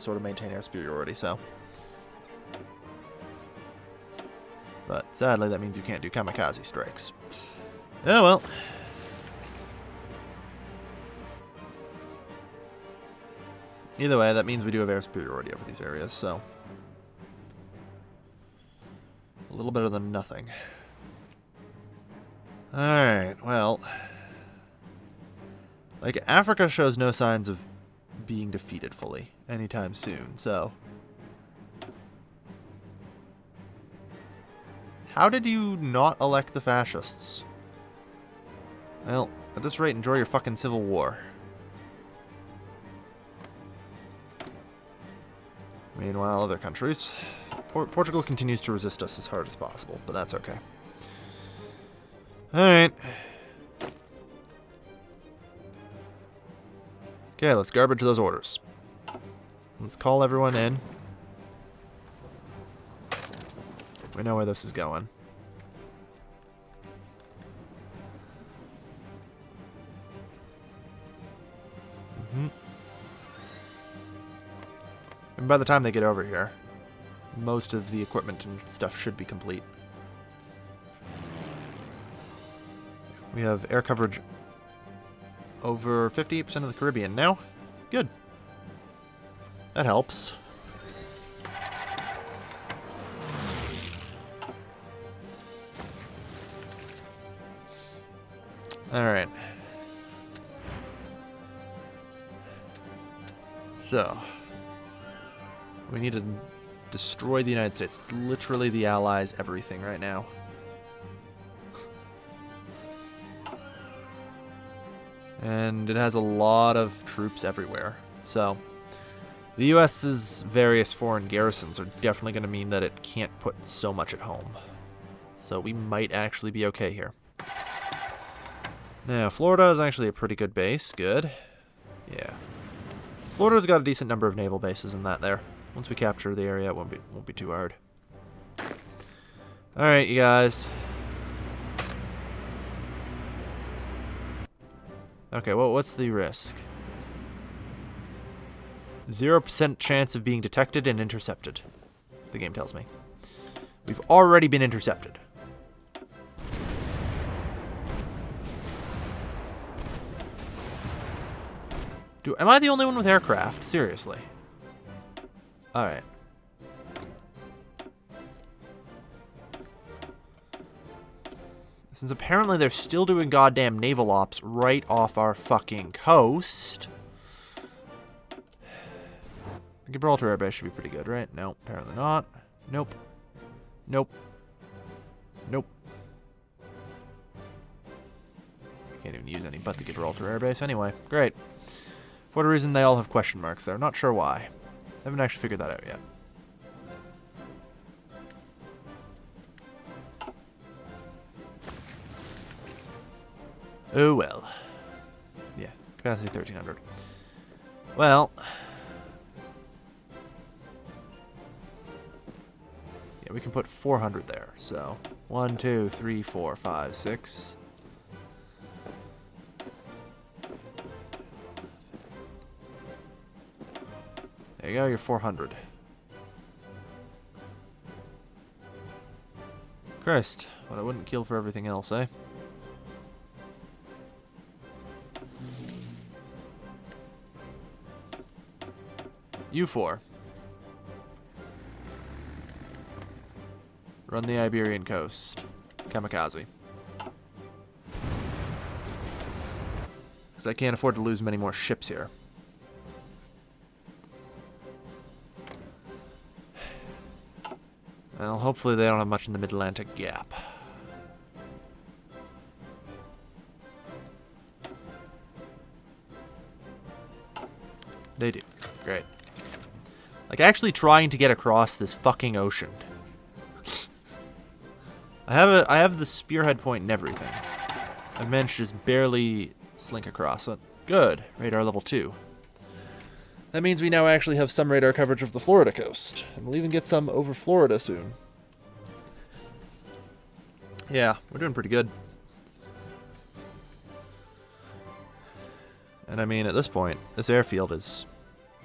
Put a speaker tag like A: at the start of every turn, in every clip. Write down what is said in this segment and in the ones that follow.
A: sort of maintain air superiority, so. But sadly, that means you can't do kamikaze strikes. Oh well. Either way, that means we do have air superiority over these areas, so. A little better than nothing. Alright, well. Like, Africa shows no signs of being defeated fully anytime soon, so. How did you not elect the fascists? Well, at this rate, enjoy your fucking civil war. Meanwhile, other countries. Portugal continues to resist us as hard as possible, but that's okay. Alright. Okay, let's garbage those orders. Let's call everyone in. We know where this is going. And by the time they get over here, most of the equipment and stuff should be complete. We have air coverage over 58% of the Caribbean now. Good. That helps. Alright. So. We need to destroy the United States. It's literally the Allies' everything right now. And it has a lot of troops everywhere. So, the U.S.'s various foreign garrisons are definitely going to mean that it can't put so much at home. So we might actually be okay here. Now, Florida is actually a pretty good base. Good. Yeah. Florida's got a decent number of naval bases in that there. Once we capture the area, it won't be too hard. Alright, you guys. Okay, well, what's the risk? 0% chance of being detected and intercepted, the game tells me. We've already been intercepted. Am I the only one with aircraft? Seriously. Alright. Since apparently they're still doing goddamn naval ops right off our fucking coast. The Gibraltar Air Base should be pretty good, right? No, apparently not. Nope. Nope. Nope. I can't even use any but the Gibraltar Air Base anyway. Great. For whatever reason, they all have question marks there. Not sure why. Haven't actually figured that out yet. Oh well. Yeah, capacity 1300. Well. Yeah, we can put 400 there. So, 1, 2, 3, 4, 5, 6. There you go, you're 400. Christ, what I wouldn't kill for everything else, eh? You 4. Run the Iberian coast. Kamikaze. Because I can't afford to lose many more ships here. Well, hopefully they don't have much in the Mid-Atlantic Gap. They do. Great. Like, actually trying to get across this fucking ocean. I have the spearhead point and everything. I've managed to just barely slink across it. Good. Radar level 2. That means we now actually have some radar coverage of the Florida coast. And we'll even get some over Florida soon. Yeah, we're doing pretty good. And I mean, at this point, this airfield is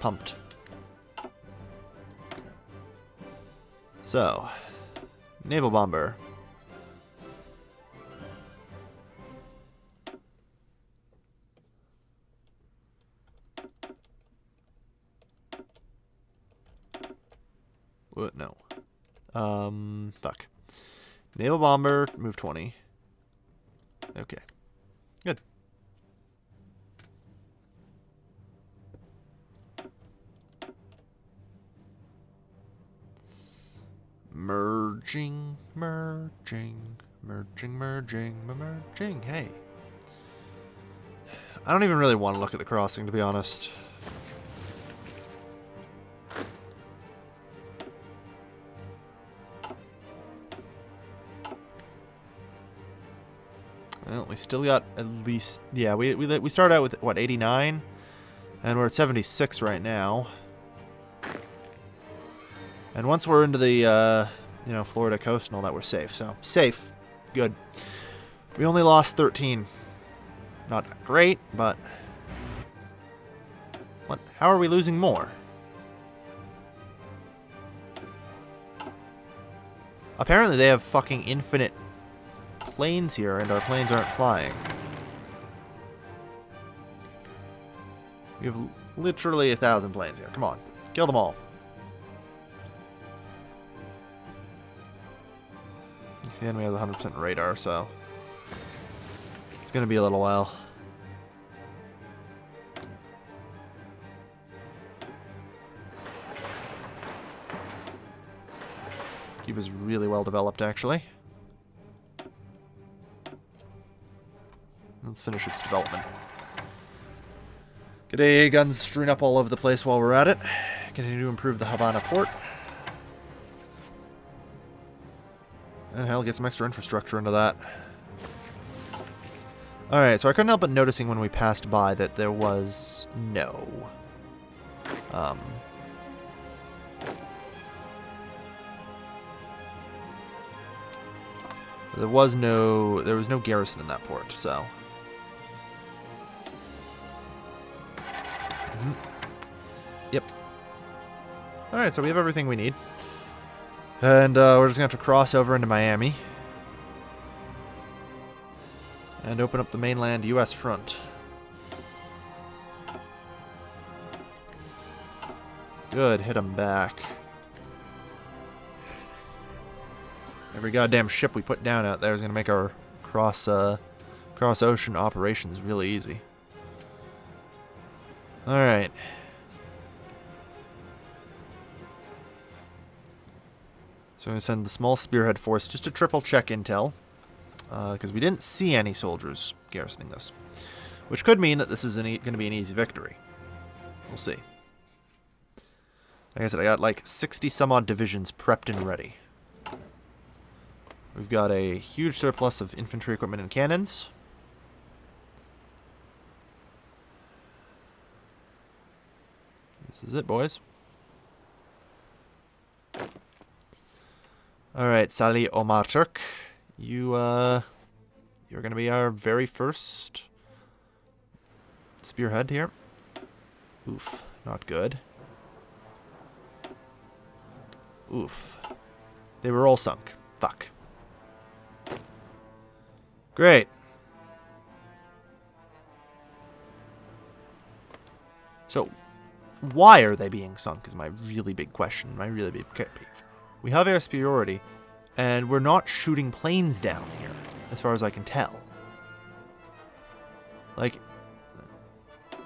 A: pumped. So, naval bomber. What? No. Fuck. Naval bomber, move 20. Okay. Good. Merging. Hey. I don't even really want to look at the crossing, to be honest. Well, we still got at least... Yeah, we started out with, what, 89? And we're at 76 right now. And once we're into the, you know, Florida coast and all that, we're safe. So, safe. Good. We only lost 13. Not great, but... What? How are we losing more? Apparently they have fucking infinite planes here, and our planes aren't flying. We have literally 1,000 planes here. Come on. Kill them all. The enemy has 100% radar, so... It's gonna be a little while. Cuba's really well developed, actually. Let's finish its development. Get AA guns strewn up all over the place while we're at it. Continue to improve the Havana port. And hell, get some extra infrastructure into that. Alright, so I couldn't help but noticing when we passed by that there was no... There was no garrison in that port, so... Yep. Alright, so we have everything we need. And we're just going to have to cross over into Miami. And open up the mainland U.S. front. Good, hit them back. Every goddamn ship we put down out there is going to make our cross-ocean operations really easy. Alright. So I'm going to send the small spearhead force just to triple-check intel. Because we didn't see any soldiers garrisoning this. Which could mean that this is going to be an easy victory. We'll see. Like I said, I got like 60-some-odd divisions prepped and ready. We've got a huge surplus of infantry equipment and cannons. This is it, boys. Alright, Salih Omar Turk. You're going to be our very first spearhead here. Oof, not good. Oof. They were all sunk. Fuck. Great. So, why are they being sunk is my really big question, my really big pet peeve. We have air superiority, and we're not shooting planes down here, as far as I can tell. Like,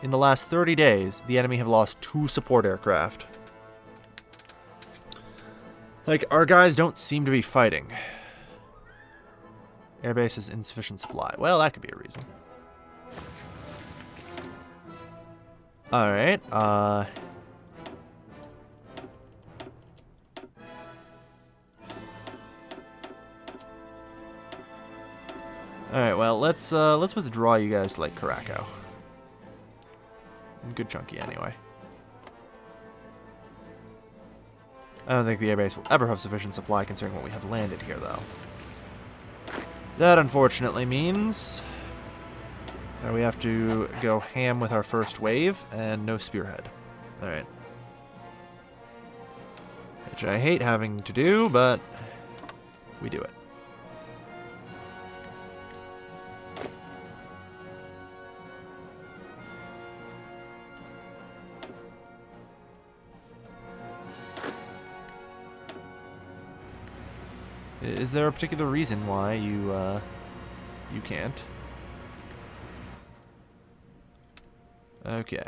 A: in the last 30 days, the enemy have lost 2 support aircraft. Like, our guys don't seem to be fighting. Airbase has insufficient supply. Well, that could be a reason. Alright, Alright, well, let's withdraw you guys to Lake Caraco. Good chunky, anyway. I don't think the airbase will ever have sufficient supply considering what we have landed here, though. That, unfortunately, means that we have to go ham with our first wave and no spearhead. Alright. Which I hate having to do, but we do it. Is there a particular reason why you can't? Okay.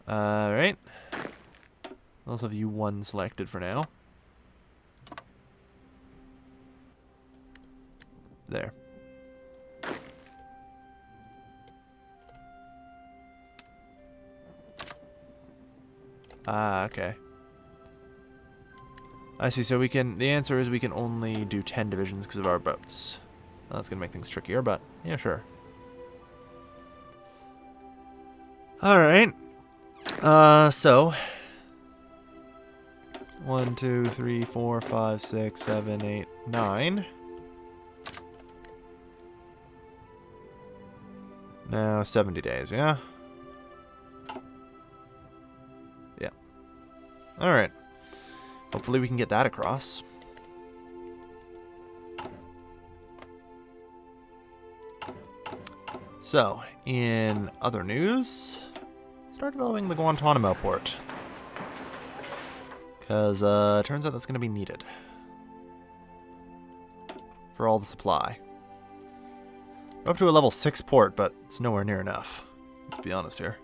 A: Alright. I'll also have U1 selected for now. There. Ah, okay. I see, so we can, the answer is we can only do 10 divisions because of our boats. Well, that's going to make things trickier, but yeah, sure. Alright. So 1, 2, 3, 4, 5, 6, 7, 8, 9. Now 70 days, yeah? Yeah. Alright. Hopefully we can get that across. So, in other news, start developing the Guantanamo port. Because, it turns out that's going to be needed. For all the supply. We're up to a level 6 port, but it's nowhere near enough. Let's be honest here.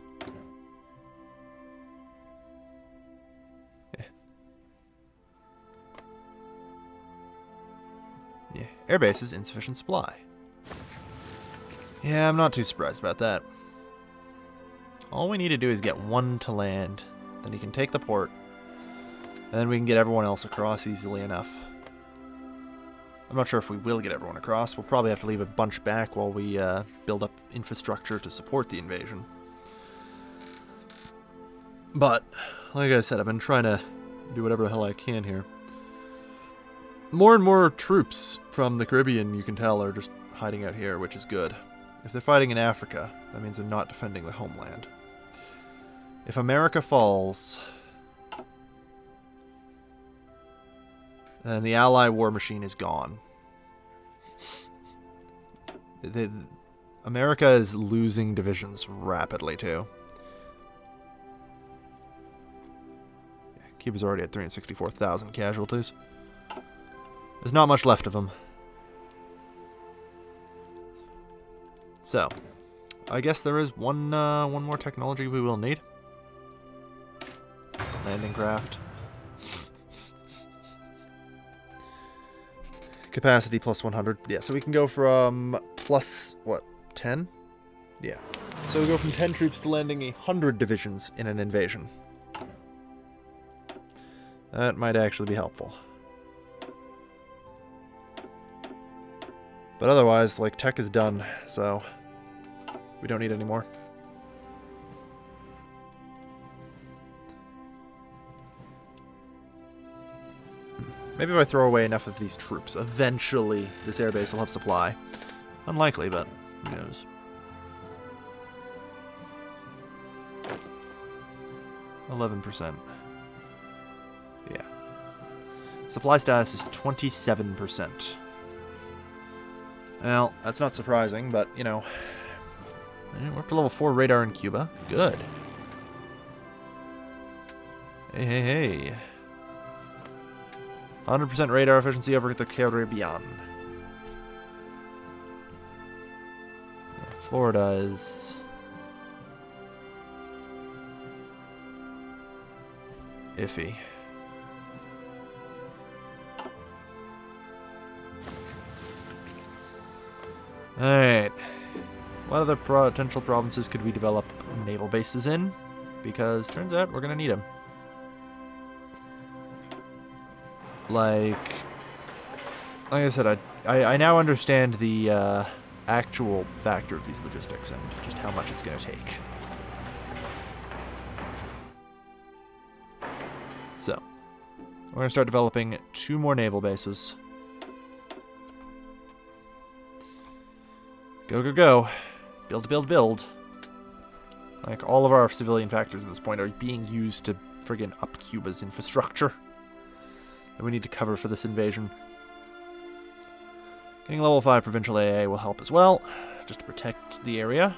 A: Yeah, airbase is insufficient supply. Yeah, I'm not too surprised about that. All we need to do is get one to land. Then he can take the port. And then we can get everyone else across easily enough. I'm not sure if we will get everyone across. We'll probably have to leave a bunch back while we build up infrastructure to support the invasion. But, like I said, I've been trying to do whatever the hell I can here. More and more troops from the Caribbean, you can tell, are just hiding out here, which is good. If they're fighting in Africa, that means they're not defending the homeland. If America falls, then the Ally war machine is gone. America is losing divisions rapidly, too. Yeah, Cuba's already at 364,000 casualties. There's not much left of them. So, I guess there is one more technology we will need. Landing craft. Capacity plus 100. Yeah, so we can go from plus, what, 10? Yeah. So we go from 10 troops to landing 100 divisions in an invasion. That might actually be helpful. But otherwise, like, tech is done, so we don't need any more. Maybe if I throw away enough of these troops, eventually this airbase will have supply. Unlikely, but who knows. 11%. Yeah. Supply status is 27%. Well, that's not surprising, but, you know. We're up to level 4 radar in Cuba. Good. Hey, hey, hey. 100% radar efficiency over the Caribbean. Yeah, Florida is iffy. Alright. What other potential provinces could we develop naval bases in? Because turns out we're going to need them. Like I said, I now understand the actual factor of these logistics and just how much it's going to take. So, we're going to start developing 2 more naval bases. Go, go, go. Build, build, build. Like, all of our civilian factors at this point are being used to friggin' up Cuba's infrastructure that we need to cover for this invasion. Getting level 5 provincial AA will help as well, just to protect the area.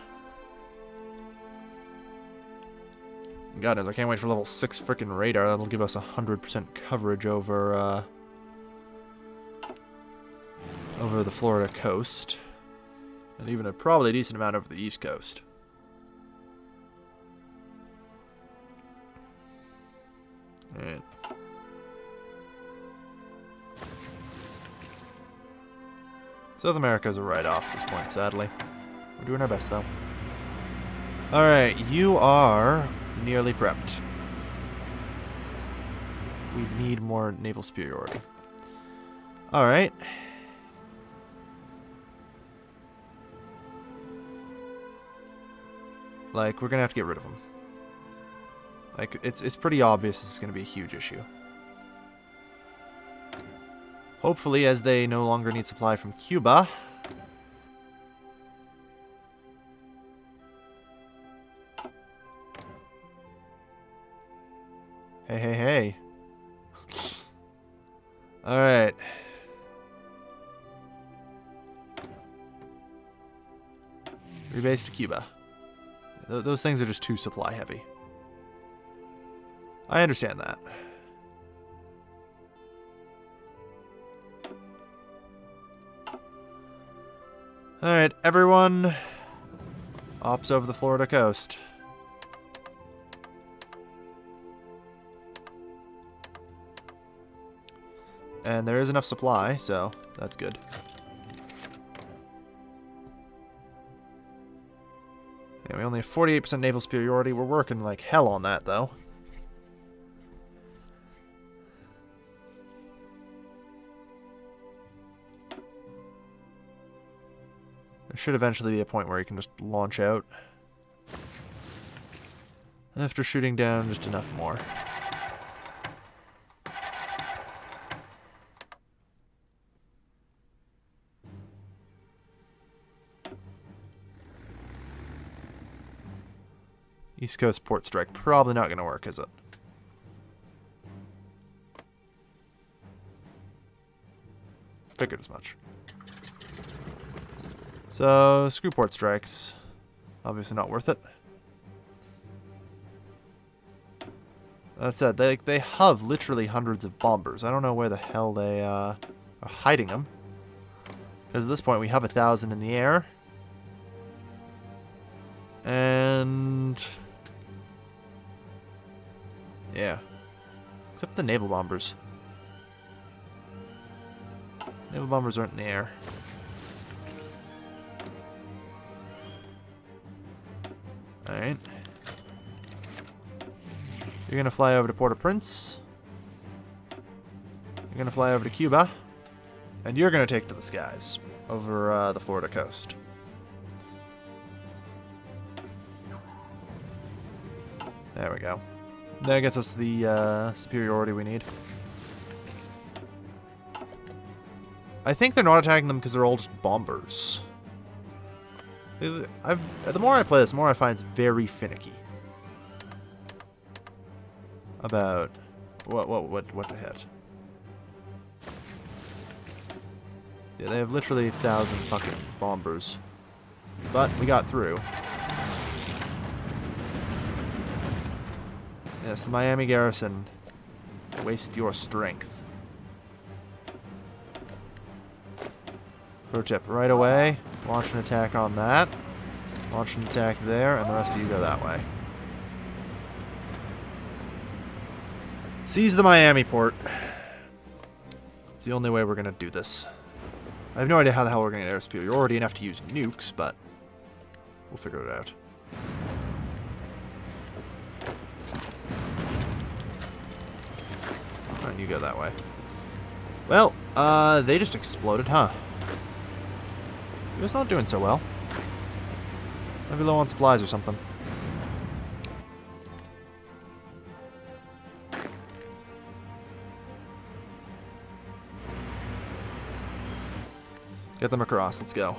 A: God knows, I can't wait for level 6 frickin' radar. That'll give us 100% coverage over, over the Florida coast. And even probably a decent amount over the East Coast. Alright. South America's a write-off at this point, sadly. We're doing our best, though. Alright, you are nearly prepped. We need more naval superiority. Alright. Like, we're gonna have to get rid of them. Like, it's pretty obvious this is gonna be a huge issue. Hopefully, as they no longer need supply from Cuba. Hey, hey, hey. Alright. Rebase to Cuba. Those things are just too supply heavy. I understand that. Alright, everyone ops over the Florida coast. And there is enough supply, so that's good. Yeah, we only have 48% naval superiority. We're working like hell on that, though. There should eventually be a point where you can just launch out. After shooting down just enough more. East Coast port strike. Probably not going to work, is it? Figured as much. So, screw port strikes. Obviously not worth it. That said, they have literally hundreds of bombers. I don't know where the hell they are hiding them. Because at this point we have 1,000 in the air. And... yeah. Except the naval bombers. Naval bombers aren't in the air. Alright. You're gonna fly over to Port-au-Prince. You're gonna fly over to Cuba. And you're gonna take to the skies over the Florida coast. There we go. That gets us the superiority we need. I think they're not attacking them because they're all just bombers. The more I play this, the more I find it's very finicky about what to hit. Yeah, they have literally 1,000 fucking bombers, but we got through. Yes, the Miami garrison. Waste your strength. Pro tip, right away, launch an attack on that. Launch an attack there, and the rest of you go that way. Seize the Miami port. It's the only way we're going to do this. I have no idea how the hell we're going to get air superiority enough to use nukes, but we'll figure it out. Alright, you go that way. Well, they just exploded, huh? He was not doing so well. Maybe low on supplies or something. Get them across. Let's go.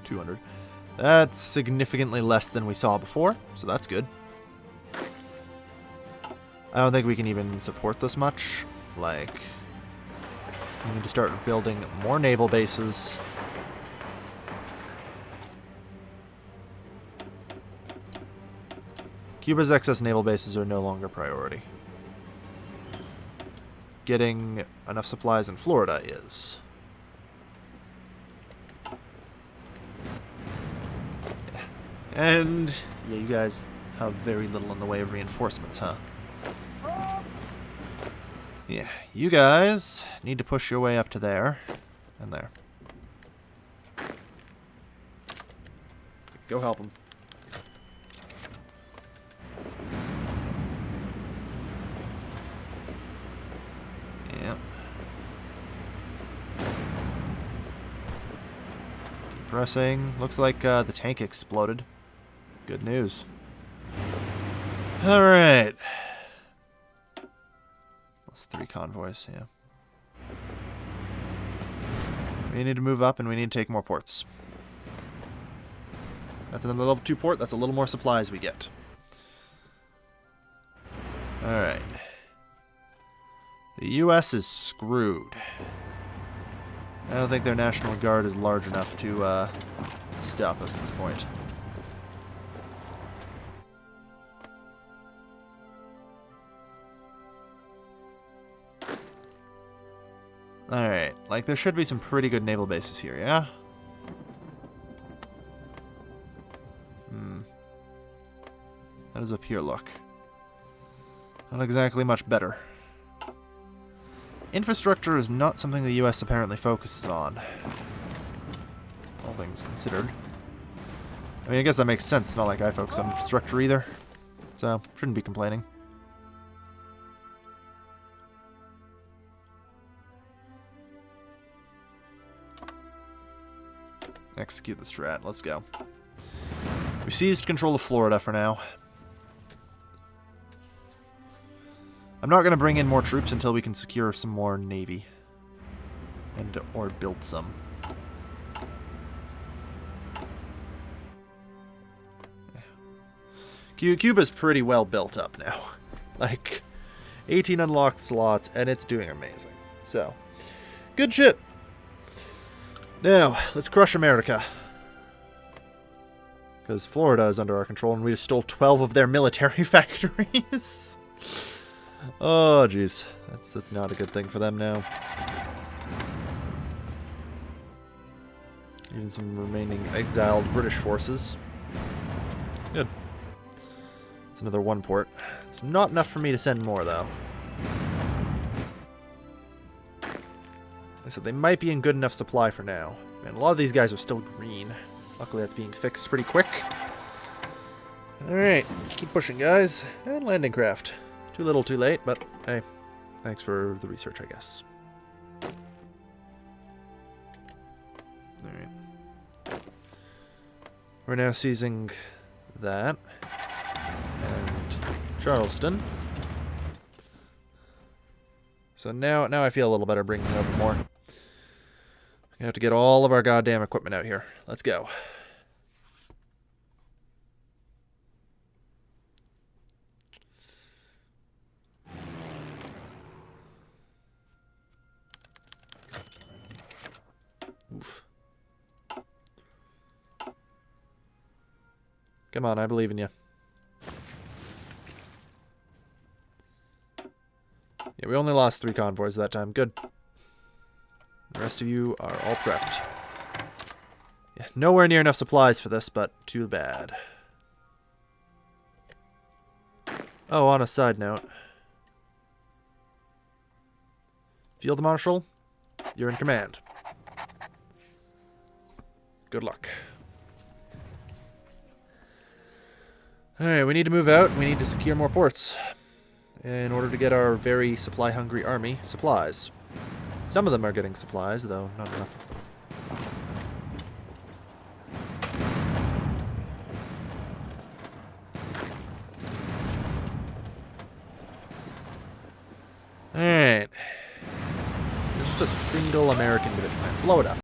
A: 200. That's significantly less than we saw before, so that's good. I don't think we can even support this much. Like, we need to start building more naval bases. Cuba's excess naval bases are no longer priority. Getting enough supplies in Florida is. Yeah. And yeah, you guys have very little in the way of reinforcements, huh? Yeah, you guys need to push your way up to there and there. Go help them. Yeah. Keep pressing. Looks like the tank exploded. Good news. All right. That's 3 convoys, yeah. We need to move up and we need to take more ports. That's another level 2 port. That's a little more supplies we get. Alright. The U.S. is screwed. I don't think their National Guard is large enough to stop us at this point. Alright, like there should be some pretty good naval bases here, yeah? How does up here look? Not exactly much better. Infrastructure is not something the US apparently focuses on. All things considered. I mean, I guess that makes sense. It's not like I focus on infrastructure either. So, shouldn't be complaining. Execute the strat. Let's go. We've seized control of Florida for now. I'm not going to bring in more troops until we can secure some more navy. And or build some. Cuba's pretty well built up now. Like, 18 unlocked slots, and it's doing amazing. So, good shit. Now, let's crush America. Because Florida is under our control, and we just stole 12 of their military factories. Oh, jeez. That's not a good thing for them now. Even some remaining exiled British forces. Good. It's another 1 port. It's not enough for me to send more, though. Like I said, they might be in good enough supply for now. Man, a lot of these guys are still green. Luckily, that's being fixed pretty quick. Alright, keep pushing, guys. And landing craft. Too little, too late, but hey, thanks for the research, I guess. Alright. We're now seizing that. And Charleston. So now I feel a little better bringing over more. We have to get all of our goddamn equipment out here. Let's go. Oof. Come on, I believe in you. Yeah, we only lost 3 convoys that time. Good. The rest of you are all prepped. Yeah, nowhere near enough supplies for this, but too bad. Oh, on a side note. Field Marshal, you're in command. Good luck. Alright, we need to move out. We need to secure more ports in order to get our very supply-hungry army supplies. Some of them are getting supplies, though not enough of them. Alright. There's just a single American division. Blow it up.